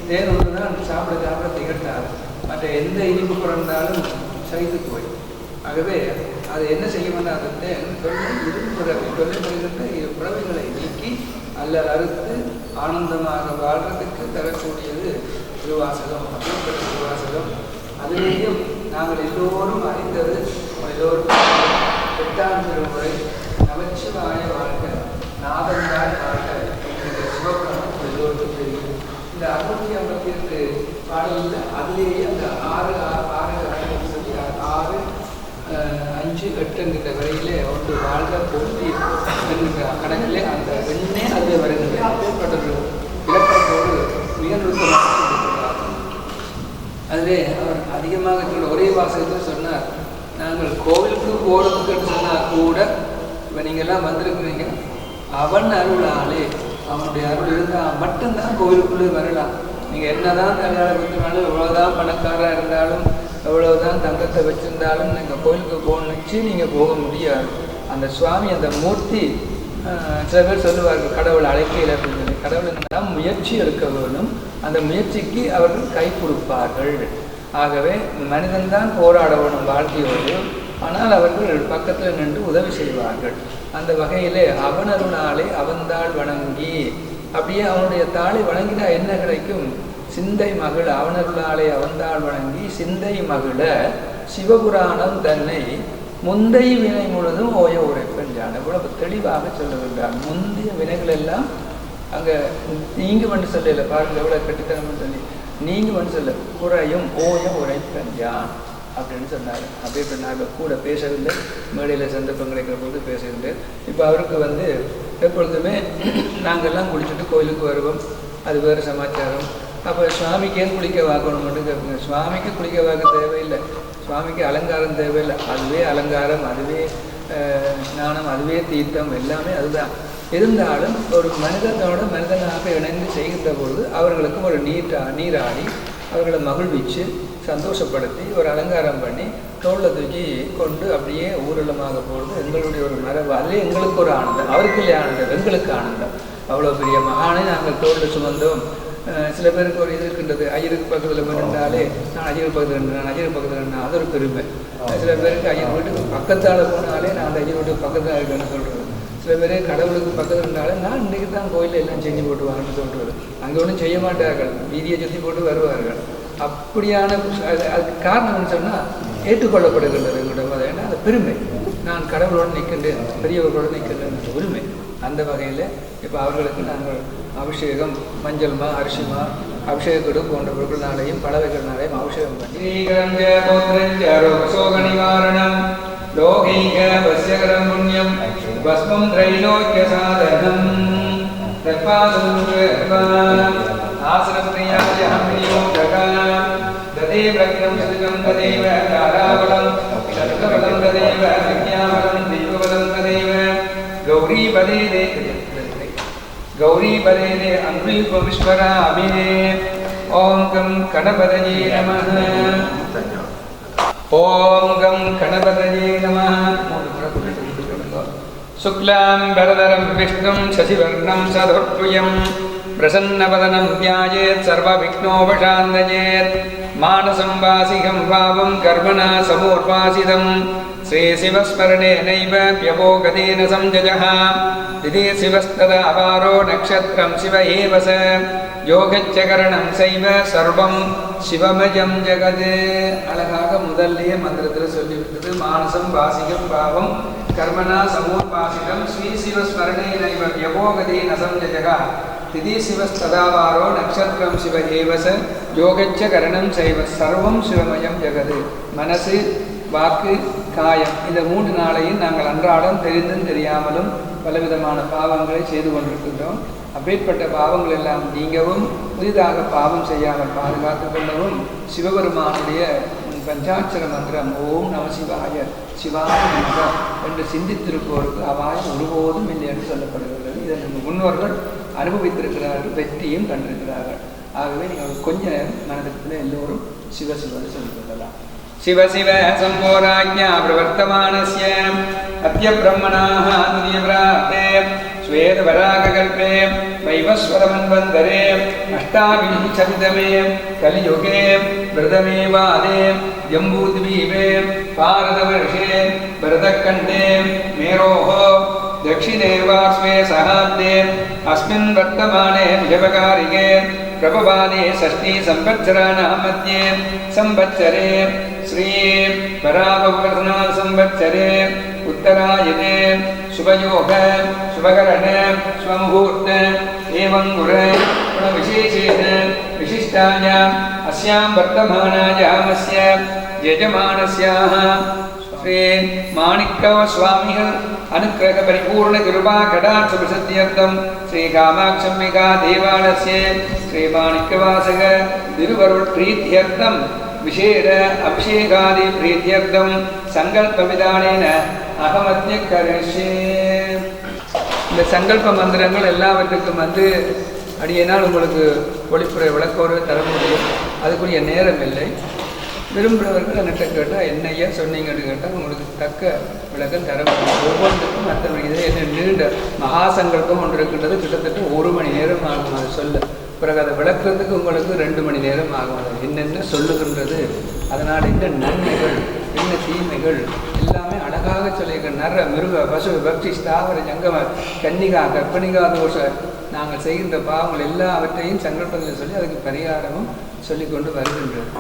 தேன் ஒன்று தான் சாப்பிட சாப்பிட திகட்டாது. மற்ற எந்த இனிப்பு பிறந்தாலும் சைது போய். ஆகவே அது என்ன செய்யணும்னா அந்த தேன் தொல்லை பிறவிகளை நீக்கி அல்ல அறுத்து ஆனந்தமாக வாழ்றதுக்கு தரக்கூடியது திருவாசகம். அப்படிப்பட்ட திருவாசகம் அதிலேயும் நாங்கள் எல்லோரும் அறிந்தது, எல்லோரும் 8ஆம் திருமுறை நமச்சிவாய வாழ்க நாதந்தாய் வாழ்க என்கிற சிவபுராணம் எல்லோருக்கும் தெரியும். இந்த 658 பாடலில் அதிலேயே அந்த 6 சொல்லி 6, 5, 8 என்கிற வரையிலே ஒன்று வாழ்க போற்றி என்கிற கணக்கிலே அந்த எண்ணே அதில் வருகிறது. அப்பேற்பட்ட இலக்கத்தோடு மிக நுட்பமாக அதிலே அவர் அதிகமாக ஒரே வாசகத்தில் சொன்னார், நாங்கள் கோவிலுக்கு போகிறதுக்குன்னு சொன்னால் கூட இப்போ நீங்கள்லாம் வந்திருக்கிறீங்க, அவன் அருளாலே அவனுடைய அருள் இருந்தால் மட்டும்தான் கோவிலுக்குள்ளே வரலாம். நீங்கள் என்னதான் கல்யாணம் கொடுத்தாலும், எவ்வளோதான் பணக்காராக இருந்தாலும், எவ்வளோதான் தங்கத்தை வச்சுருந்தாலும் நீங்கள் கோவிலுக்கு போகணுச்சு நீங்கள் போக முடியாது. அந்த சுவாமி அந்த மூர்த்தி சில பேர் சொல்லுவார்கள் கடவுள் அழைக்கையில் அப்படின்னு சொல்லி. கடவுள் என்னன்னா முயற்சி எடுக்க வேணும், அந்த முயற்சிக்கு அவர்கள் கை கொடுப்பார்கள். ஆகவே மனிதன்தான் போராட வேணும் வாழ்க்கையோடு, ஆனால் அவர்கள் பக்கத்தில் நின்று உதவி செய்வார்கள். அந்த வகையிலே அவனருளாலே அவன்தாள் வணங்கி, அப்படியே அவனுடைய தாளை வணங்கினா என்ன கிடைக்கும்? சிந்தை மகிழ. அவனருளாலே அவன்தாள் வணங்கி சிந்தை மகிழ சிவபுராணம் தன்னை முந்தை வினை முழுதும் ஓய உரைப்பன் ஜான். எவ்வளவு தெளிவாக சொல்லுகின்றான். முந்தைய வினைகள் எல்லாம் அங்கே நீங்க வந்து சொல்லல, பாருங்க எவ்வளவு கட்டித்தனம் சொல்லி நீங்க வந்து சொல்ல குறையும் ஓய உரைப்பன் ஜான் அப்படின்னு சொன்னார். அப்படியே இப்போ நாங்கள் கூட பேசவில்லை, மேடையில் சந்தர்ப்பம் கிடைக்கிற போது பேசவில்லை. இப்போ அவருக்கு வந்து எப்பொழுதுமே நாங்கள்லாம் குளிச்சுட்டு கோயிலுக்கு வருவோம், அது வேறு சமாச்சாரம். அப்போ சுவாமிக்கு ஏன் குளிக்க வாக்கணும்னு கேட்பீங்க. சுவாமிக்கு குளிக்க வாக்க தேவையில்லை, சுவாமிக்கு அலங்காரம் தேவையில்லை. அதுவே அலங்காரம், அதுவே ஸ்நானம், அதுவே தீர்த்தம், எல்லாமே அதுதான். இருந்தாலும் ஒரு மனிதனோட மனிதனாக இணைந்து செய்கின்ற பொழுது அவர்களுக்கு ஒரு நீராடி அவர்களை மகிழ்விச்சு சந்தோஷப்படுத்தி ஒரு அலங்காரம் பண்ணி தோளில் தூக்கி கொண்டு அப்படியே ஊர்வலமாக போகிறது எங்களுடைய ஒரு மரபு. அதுவே எங்களுக்கு ஒரு ஆனந்தம், அவருக்கு இல்லை ஆனந்தம், எங்களுக்கு ஆனந்தம். அவ்வளோ பெரிய மகானை நாங்கள் தோளில் சுமந்தோம். சில பேருக்கு ஒரு இது இருக்கின்றது, ஐயருக்கு பக்கத்தில் இருந்தாலே நான் ஐயர் பக்கத்தில் இருந்தேன், ஐயர் பக்கத்தில் இருந்தேன், அது ஒரு பெருமை. சில பேருக்கு ஐயர் வீட்டுக்கு பக்கத்தால் போனாலே நான் அந்த ஐயர் வீட்டுக்கு பக்கத்தில் இருக்கேன்னு சொல்கிறது. சில பேர் கடவுளுக்கு பக்கத்தில் இருந்தாலும் நான் இன்றைக்கி தான் கோயிலில் எல்லாம் செஞ்சு போட்டு வாங்கன்னு சொல்கிறது. அங்கே ஒன்றும் செய்ய மாட்டார்கள், வீதியை சுற்றி போட்டு வருவார்கள். அப்படியான அதுக்கு காரணம்னு சொன்னால் ஏற்றுக்கொள்ளப்படுகின்றது எங்களோட மதம். ஏன்னா அந்த பெருமை, நான் கடவுளோடு நிற்கின்றேன், பெரியவர்களோடு நிற்கின்றேன் உரிமை. அந்த வகையில் இப்போ அவர்களுக்கு நாங்கள் அபிஷேகம், மஞ்சள்மா, அரிசிமா, அபிஷேகடு போன்ற பொருட்களாலேயும் பலவைகளாலேயும் அபிஷேகம் பண்ணி நிவாரணம் லோகைக வஸ்யகரம் புண்ணியம் பஸ்மம் திரைலோக்கிய சாதனம் ஆசனப்பிரியாஜம் விநியோககம் ததே பிரக்னம் சுதம் ததேவ தாராபலம் சர்வபலம் ததேவ விஞ்ஞாபலம் தெய்வபலம் ததேவ கௌரி பதே அன்புஸ்வராமி. ஓம் கம் கணபதயே நமः. ஓம் கம் கணபதயே நமः. சுக்லாம் பரதரம் விஷ்ணும் சசிவர்ணம் சதுர்புஜம் பிரசன்னவதனம் த்யாயேத் சர்வவிக்னோபசாந்தயேத் மானசம் வாசிகம் பாவம் கர்மணா சமோர்வாசிதம் ஸ்ரீ சிவஸ்மரணேனைவ வ்யபோகதேன சம்ஜயः திதி சிவஸ்ததா அபாரோ நக்ஷத்ரம் சிவ ஏவ ச யோகச்சகரணம் சைவ சர்வம் சிவமயம் ஜெகத். அழகாக முதல்லையே மந்திரத்தில் சொல்லிவிட்டது. மானசம் வாசிகம் பாவம் கர்மணா சமோர்வாசிதம் ஸ்ரீ சிவஸ்மரணேனைவ வ்யபோகதேன சம்ஜயः திதி சிவஸ்ததாவாரோ நக்ஷத்ரம் சிவ ஏவச யோகச்ச கரணம் செய்வ சர்வம் சிவமயம் ஜெகது. மனசு, வாக்கு, காயம், இந்த 3 நாளையும் நாங்கள் அன்றாடம் தெரிந்தும் தெரியாமலும் பலவிதமான பாவங்களை செய்து கொண்டிருக்கின்றோம். அப்பேற்பட்ட பாவங்கள் எல்லாம் நீங்கவும் புதிதாக பாவம் செய்யாமல் பாதுகாத்து கொள்ளவும் சிவபெருமானுடைய பஞ்சாட்சர மந்திரம் ஓம் நம சிவாய சிவாய நமக என்று சிந்தித்திருப்போருக்கு அபாயம் ஒருபோதும் இல்லை என்று சொல்லப்படுகிறது. இதை நம்ம முன்னோர்கள் அனுபவித்திருக்கிறார்கள், வெற்றியும் கண்டிருக்கிறார்கள். ஆகவே நீங்கள் கொஞ்ச மனதில் எல்லோரும் சிவசிவனை சொல்லிக் கொள்ளலாம். சிவ சிவ சம்போராஜ்ஞா பிரவர்த்தமானஸ்ய அத்ய பிரம்மணாஹ துரியவ்ராதே वेदवरागकल्पे वैवस्वतमन्वन्तरे अष्टाविंशतितमे कलियुगे वृतमे वादे जम्बूद्वीपे भारतवर्षे भरतखण्डे मेरोः दक्षिणे वार्ष्वे सहाब्दे अस्मिन् वर्तमाने विषवकारिके प्रभवाने षष्ठी संवत्सराणां मध्ये संवत्सरे श्री वराहवर्धना संवत्सरे उत्तरायणे शुभयोग शुभकरण स्वमुहूर्त एवं गुणविशेषेण विशिष्टायाम् अस्यां वर्तमानायामस्य यजमानस्याः श्री माणिक्यस्वामी अनुग्रह परिपूर्ण कृपा कटाक्ष प्रसिद्ध्यर्थं श्री कामाक्षम्बिका देवालयस्य श्री माणिक्यवासक तिरुवरुळ प्रीत्यर्थं विशेष अभिषेकादि प्रीत्यर्थं संकल्प विधानेन अहमद्य करिष्ये. இந்த சங்கல்ப மந்திரங்கள் எல்லாவற்றுக்கும் அடியினால் உங்களுக்கு ஒளிப்புற விளக்கோடு தர முடியும். அதுக்குரிய நேரம் இல்லை. விரும்புகிறவர்கள் என்கிட்ட கேட்டால் என்னையா சொன்னீங்கன்னு கேட்டால் உங்களுக்கு தக்க விளக்கம் தர முடியும். ஒவ்வொன்றுக்கும் மற்ற இதே என்ன நீண்ட மகா சங்கல்பம் ஒன்று இருக்கின்றது. கிட்டத்தட்ட 1 மணி நேரம் ஆகும் அதை சொல்ல. பிறகு அதை விளக்குறதுக்கு உங்களுக்கு 2 மணி நேரம் ஆகும். அதை என்னென்ன சொல்லுகின்றது, அதனால் என்ன நன்மைகள் என்ன தீமைகள் எல்லாமே அழகாக சொல்லியிருக்க. நர மிருக பசு பக்தி ஸ்தாவர ஜங்கம கன்னிகா கற்பனிகா தோஷ நாங்கள் செய்கின்ற பாவங்கள் எல்லாவற்றையும் சங்கல்பங்களை சொல்லி அதுக்கு பரிகாரமும் சொல்லிக்கொண்டு வருகின்றது.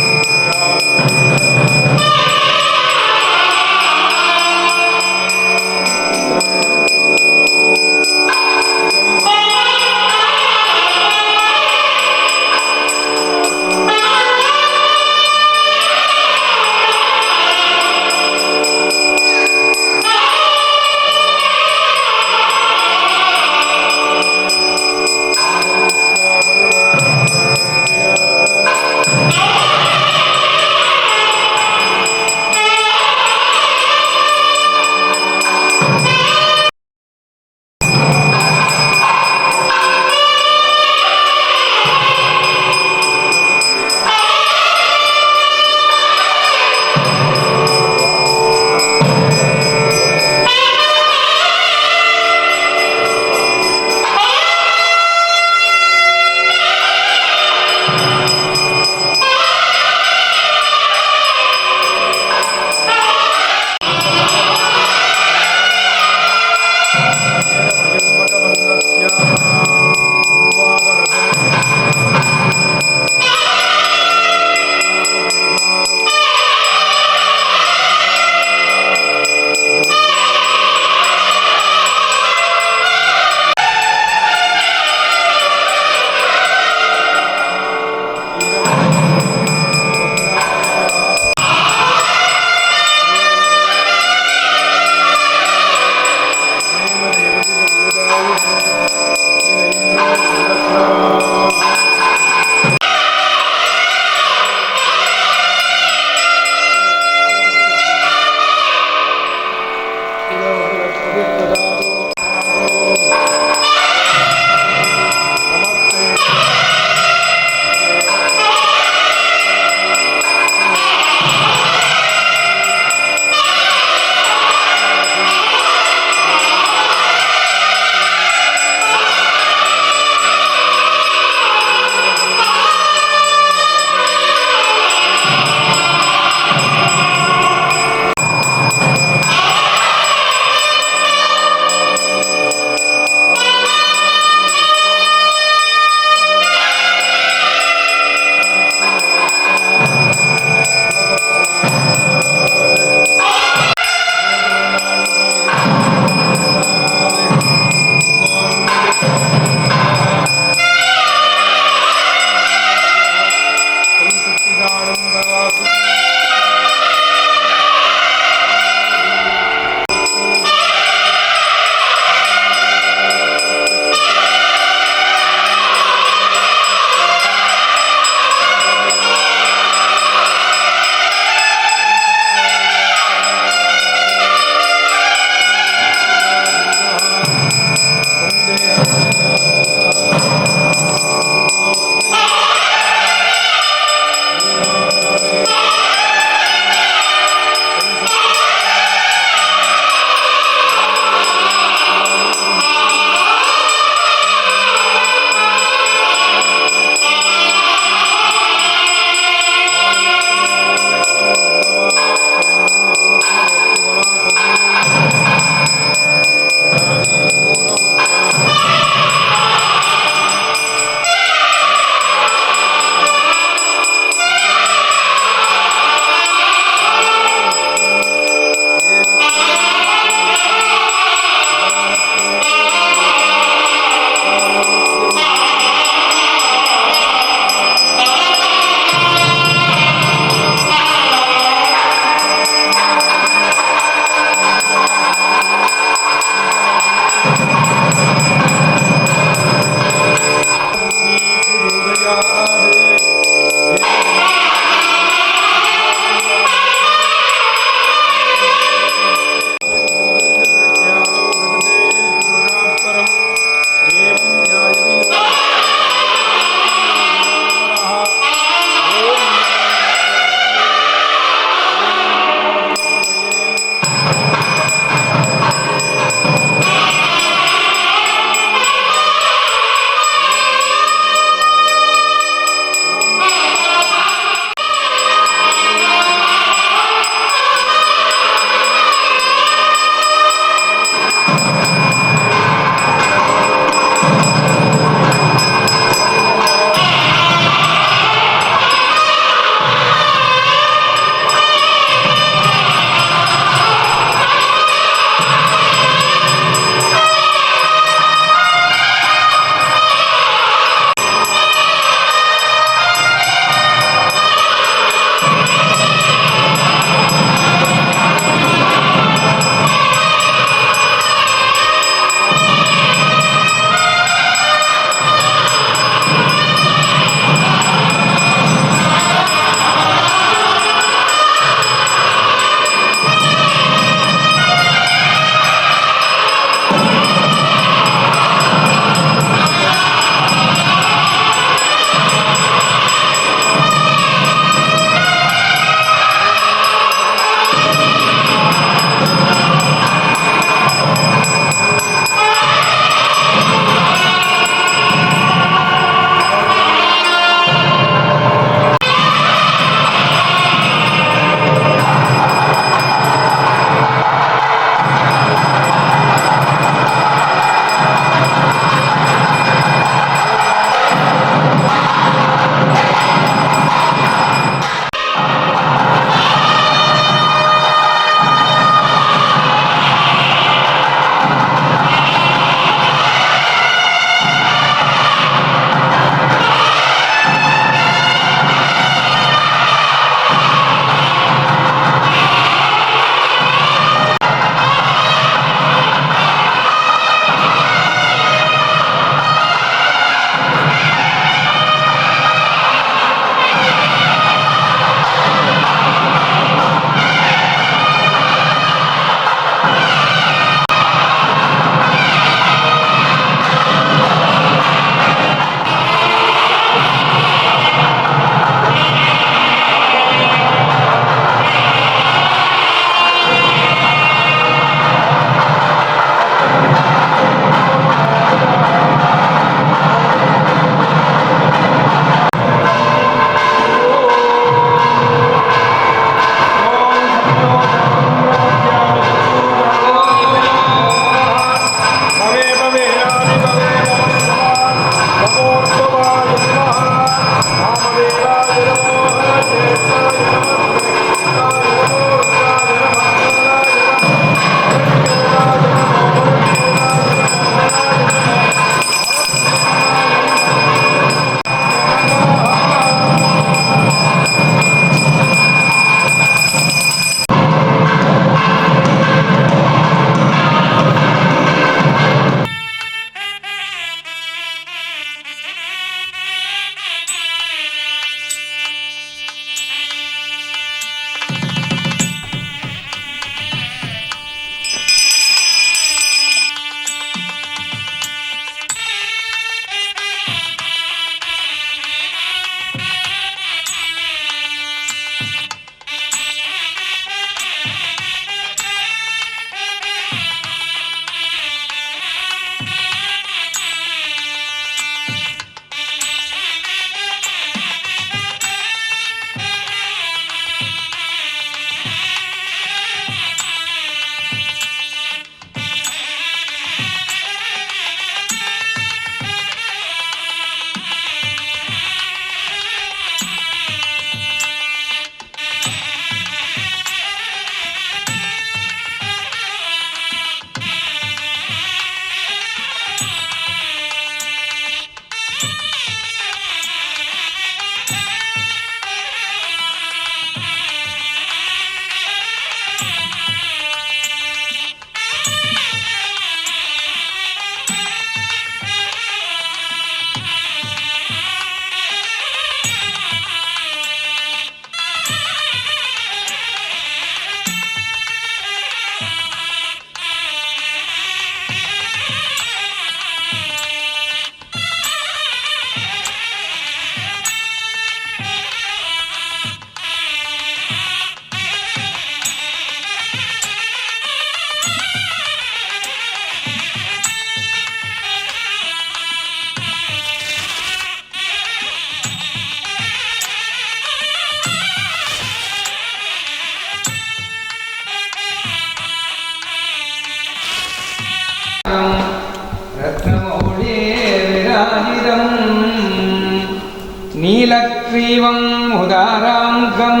ग्रीवम् उदाराङ्गं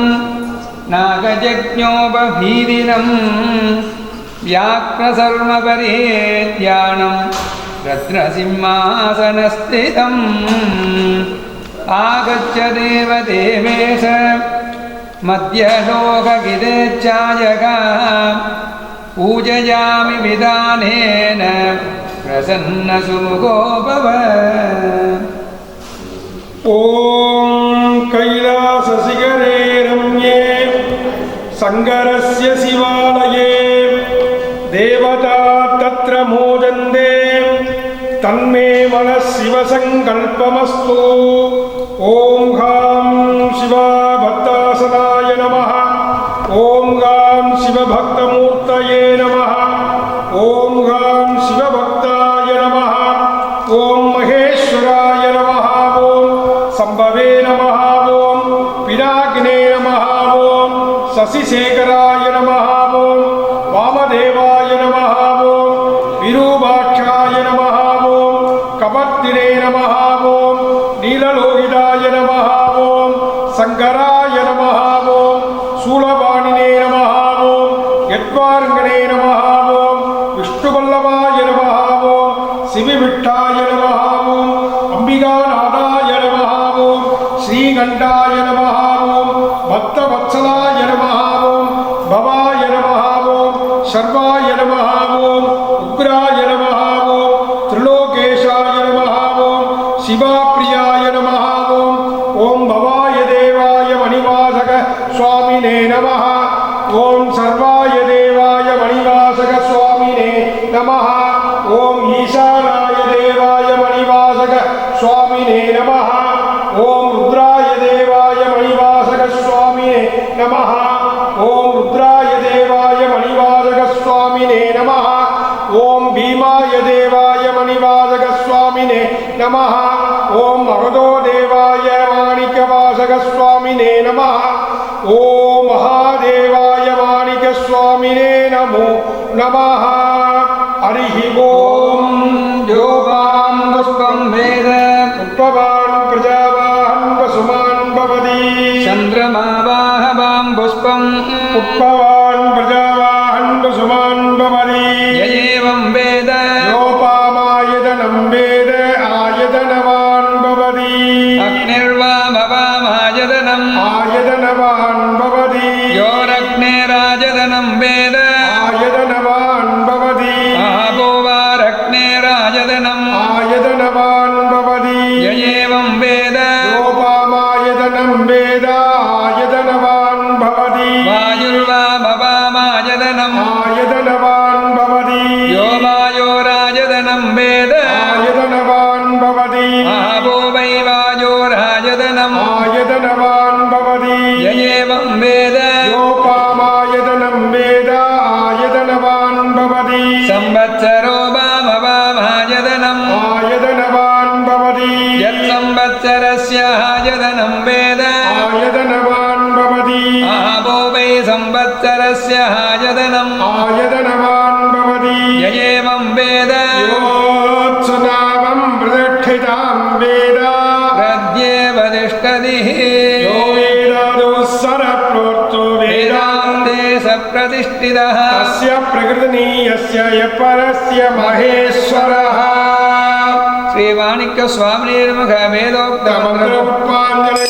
नागजज्ञोपभीदिनं व्याघ्रसर्मपरिहेद्यानं रत्नसिंहासनस्थितम् आगच्छ देवदेवेश मध्यलोकगिदेच्छायका पूजयामि विधानेन प्रसन्नसुमुखो भव। ॐ कैलासशिखरे रम्ये शङ्करस्य शिवालये देवता तत्र मोदन्ते तन्मे मनः शिवसङ्कल्पमस्तु। ॐ हां शिवभक्तासनाय नमः। ॐ हां शिवभक्तमूर्तये नमः। ॐ हां शिवभक्ताय नमः। ॐ महेश्वराय नमः। ॐ संभवे नमः। ॐ पिनाकिने नमः। ॐ शशिशेखराय नमः। ॐ वामदेवाय नमः। ॐ विरूपाक्षाय नमः। ॐ कपर्दिने नमः। ॐ नीललोहिताय नमः। ॐ शङ्कराय नमः। ॐ शूलपाणिने नमः। ॐ यद्वार्ङ्गणे नमः। ॐ विष्णुवल्लभाय नमः। ॐ शिवविट्ठाय नमः। ॐ अम्बिकानाथाय नमः। ॐ श्रीकण्ठाय नमः। ॐ भक्तवत्सलाय नमः। ॐ भवाय नमः। ॐ शर्वाय नमः। ॐ उग्राय नमः। ॐ त्रिलोकेशाय नमः। ॐ शिवाप्रियाय नमः। ॐ भवाय देवाय मणिवासक स्वामिने नमः। ॐ सर्वाय देवाय मणिवासक स्वामिने नमः। ॐ ईशानाय देवाय मणिवासक स्वामिने नमः। ॐ रुद्राय देवाय मणिवासक स्वामिने नमः। ॐ रुद्राय देवाय मणिवासक स्वामिने नमः। ॐ भीमाय देवाय मणिवासक स्वामिने नमः। ॐ मगधो देवाय माणिक्यवासक स्वामिने नमः। ॐ महादेवाय माणिक्यस्वामिने नमो नमः। हरिः ॐ योगां पुष्पं वेद पुष्पवान् प्रजावाहन् वसुमान् भवति। चन्द्रमा वाहवां पुष्पं पुष्पवान् प्रजावाहन् वसुमान् भवति। य एवं वेद योपामायतनं वेद आयतनवान् भवति। अग्निर्वामवामायतनम् आयतनवान् भवति। योरग्नेरायतनं वेद आयतनवान् भवति। आभो वारग्नेरायतनम् आयतनवान् भवति। य एवं वेद योपामायतनं वेद आयतनवान् भवति। वायुर्वामवामायतनम् आयतनवान् भवति। यो वायोरायतनं वेद आयतनवान् भवति। आभो वै वायोरायतनम् आयतनवान् भवति। य एवं वेद योपामायतनं वेद आयतनवान् भवति। संवत्सरो वामवामायतनम् आयतनवान् भवति। यत्संवत्सरस्य आयतनं वेद आयतनवान् भवति। आभो वै संवत्सरस्य आयतनम् आयतनवान् भवति। य एवं वेद योत्सुनामं प्रतिष्ठितां वेद प्रद्येव तिष्ठतिः यो वेदादुस्सरप्रोक्तो वेदान्ते सप्रतिष्ठितः तस्य प्रकृतिनीयस्य यः परस्य महेश्वरः। श्रीमाणिक्यस्वामिनेर्मुख वेदोक्तमन्त्रम् पुष्पाञ्जलिं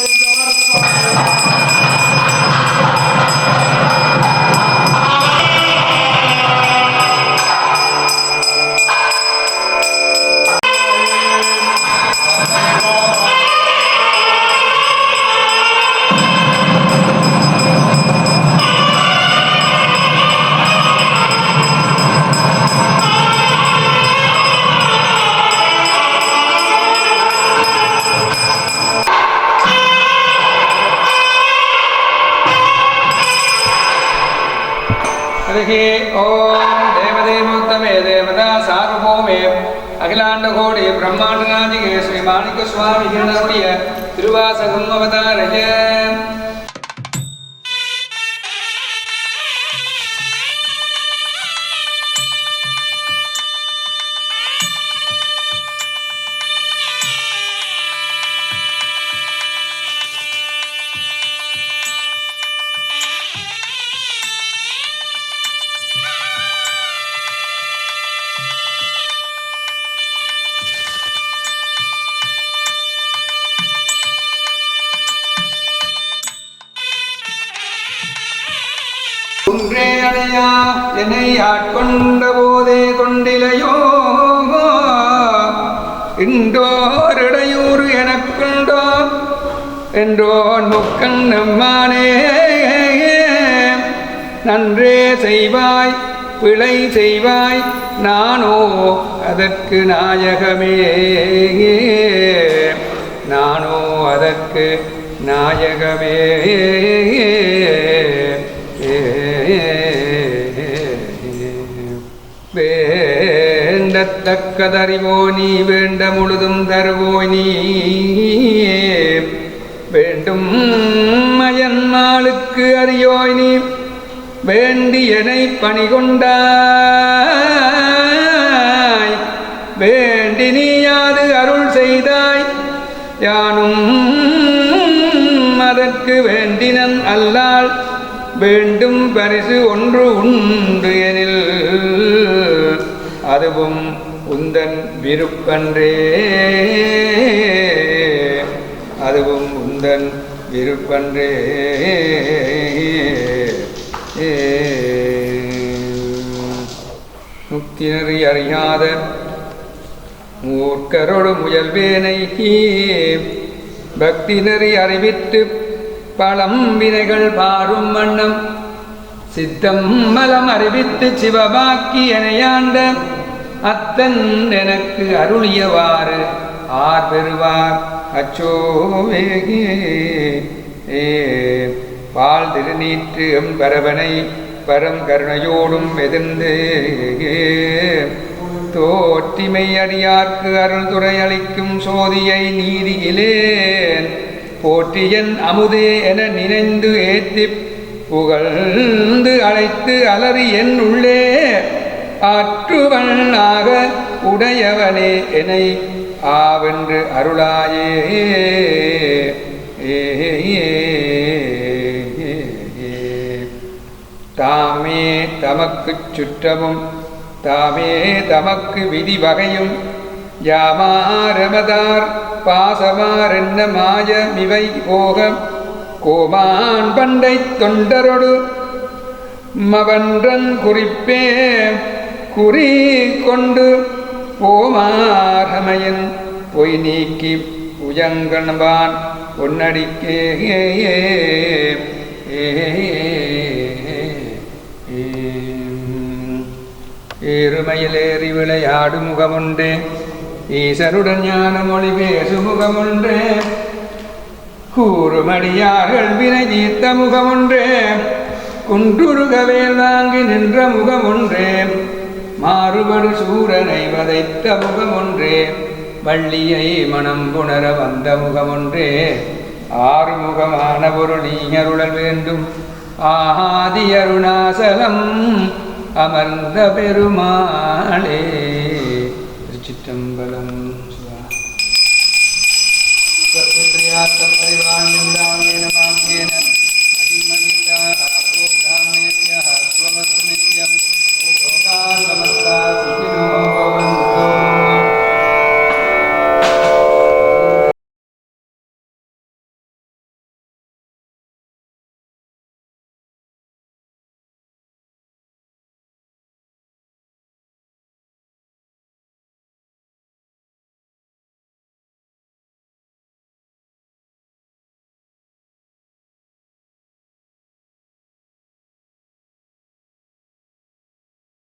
ओम देवदेवोत्तमे देवता सार्वभौमे अखिलांडकोटि ब्रह्मांडनाजिके श्री माणिक्य स्वामी गिरणरुடைய திருவாசகம் அவதாரய அடையா என்னை ஆட்கொண்ட போதே கொண்டிலையோ இன்றோரிடையூறு எனக்குண்டோ என்றோன் முக்கண் நம்மானே நன்றே செய்வாய் பிழை செய்வாய் நானோ அதற்கு நாயகமே நானோ அதற்கு நாயகமே வேண்டத்தக்கதறிவோ நீ வேண்ட முழுதும் தருவோய் நீ வேண்டும் மயன்மாளுக்கு அறியோய் நீ வேண்டியனை பணிகொண்டாய் வேண்டி நீ யாது அருள் செய்தாய் யானும் அதற்கு வேண்டினன் அல்லால் வேண்டும் பரிசு ஒன்று உண்டு எனில் அதுவும் உந்தன் விருப்பன்றே அதுவும் உந்தன் விருப்பன்றே முக்தினறி அறியாத மூர்க்கரோடு முயல்வேனை பக்தினறி அறிவித்து பழம் வினைகள் பாரும் வண்ணம் சித்தம் மலம் அறிவித்து சிவபாக்கி எனையாண்ட அத்தன் எனக்கு அருளியவாறு ஆர் பெறுவார் அச்சோவே பால் திருநீற்று எம்பரவனை பரம் கருணையோடும் எதிர்ந்து தோற்றிமை அடியார்க்கு அருள் துறை அளிக்கும் சோதியை நீதியிலேன் போற்றியன் அமுதே என நினைந்து ஏற்றி புகழ்ந்து அழைத்து அலறி என் உள்ளே ஆற்றுவனாக உடையவனே என்னை ஆவென்று அருளாயே தாமே தமக்குச் சுற்றமும் தாமே தமக்கு விதி வகையும் யாமாரமதார் பாசமாரென்ன மாயமிவை போக கோமான் பண்டை தொண்டரொடு மவன்றன் குறிப்பே குறி கொண்டு போமாரமையன் பொய் நீக்கி உயங்கண்பான் பொன்னடிக்கே ஏறுமையிலேறி விளையாடு முகமுண்டே ஈசருடன் ஞான மொழி பேசு முகமுன்றே கூறுமடியார்கள் வினை தீர்த்த முகமுன்றே குன்றுருகவேல் வாங்கி நின்ற முகமுன்றே மாறுபடு சூரனை வதைத்த முகமுன்றே வள்ளியை மனம் புணர வந்த முகமுன்றே ஆறுமுகமான பொருள் நீயருளல் வேண்டும் ஆதி அருணாசலம் அமர்ந்த பெருமாளே.